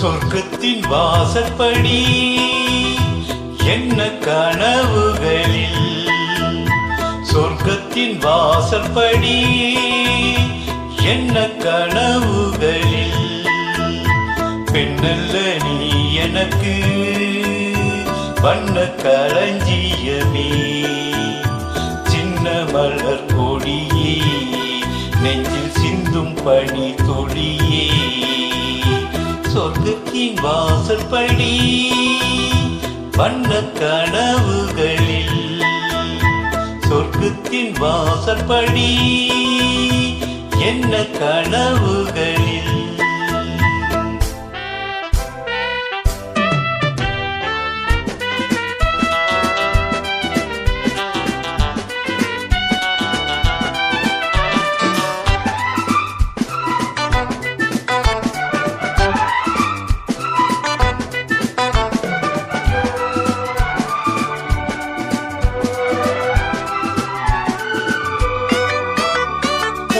சொர்க்கத்தின் வாசற்படி என்ன கனவுகளில், சொர்க்கத்தின் வாசற்படி என்ன கனவுகளில். பெண்ணல்ல நீ எனக்கு வண்ண களஞ்சியமே, சின்ன மலர் கொடியே, நெஞ்சில் சிந்தும் பனி துளியே. சொர்க்கத்தின் வாசற்படி வண்ண கனவுகளில், சொர்க்கத்தின் வாசற்படி என்ன கனவுகளில்.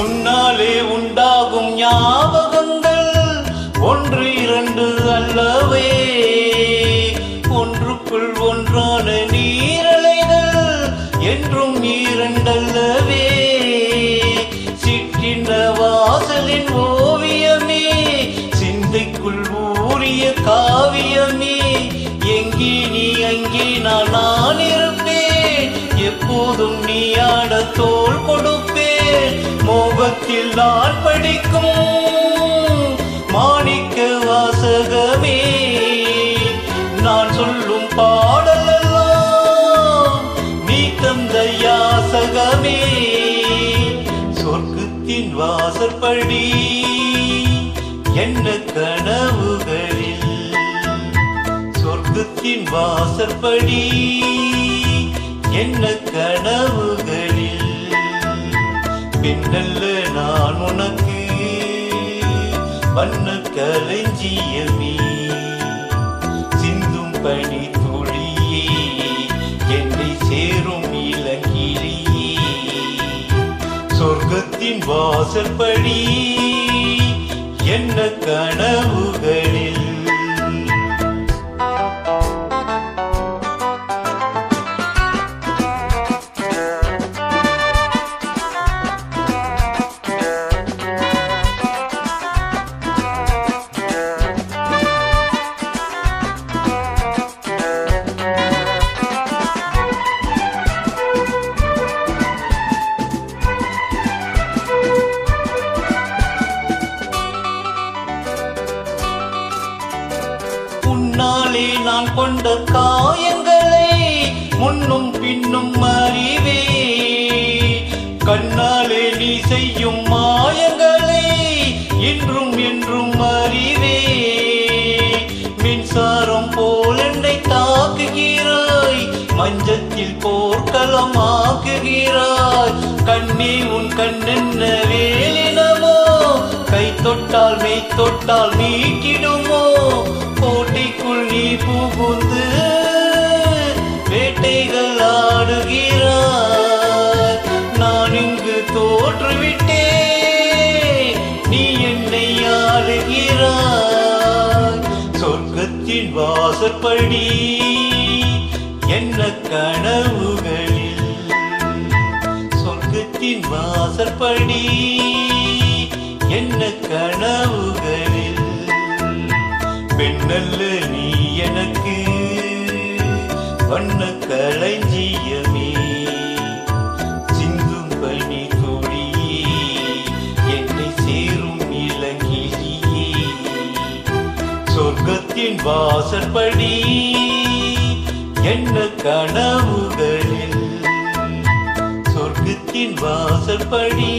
உன்னாலே உண்டாகும் ஞாபகங்கள் ஒன்று இரண்டு அல்லவே, ஒன்றுக்குள் ஒன்றான நீரலைகள் என்றும் இரண்டல்லவே. சிற்றின வாசலின் ஓவியமே, சிந்தைக்குள் ஊறிய காவியமே. எங்கே நீ அங்கே நான் இருப்பேன், எப்போதும் நீ ஆட தோள் கொடுப்பேன். மோகத்தில் நான் படிக்கும் மாணிக்க வாசகமே, நான் சொல்லும் பாடலெல்லாம் நீ தந்த யாசகமே. சொர்க்கத்தின் வாசற்படி என்ன கனவுகளில், சொர்க்கத்தின் வாசற்படி என்ன கனவுகளில். பெண்ணல்ல நான் உனக்கு வண்ண களஞ்சியமே, சிந்தும் பனி துளியே, என்னை சேரும் இளங்கிளியே. சொர்க்கத்தின் வாசற்படி என்ன கனவுகளில். உன்னாலே நான் கொண்ட காயங்களை முன்னும் பின்னும் அறிவே, கண்ணாலே நீ செய்யும் மாயங்களை இன்றும் என்றும் அறிவே. மின்சாரம் போல் என்னை தாக்குகிறாய், மஞ்சத்தில் போர்க்களம் ஆக்குகிறாய். கண்ணே உன் கண்ணென்ன வேலினமோ, கை தொட்டால் மெய் தொட்டால் மீட்டிடுமோ. கோட்டைக்குள் நீ புகுந்து வேட்டைகள் ஆடுகிறாய், நான் இங்கு தோற்றுவிட்டேன், நீ என்னை ஆளுகிறாய். சொர்க்கத்தின் வாசற்படி என்ன கனவுகளில், சொர்க்கத்தின் வாசற்படி என்ன கனவுகளில். பெண்ணல்ல நீ எனக்கு வண்ண களஞ்சியமே, சிந்தும் பனி துளியே, என்னை சேரும் இளங்கிளியே. சொர்க்கத்தின் வாசற்படி என்ன கனவுகளில், சொர்க்கத்தின் வாசற்படி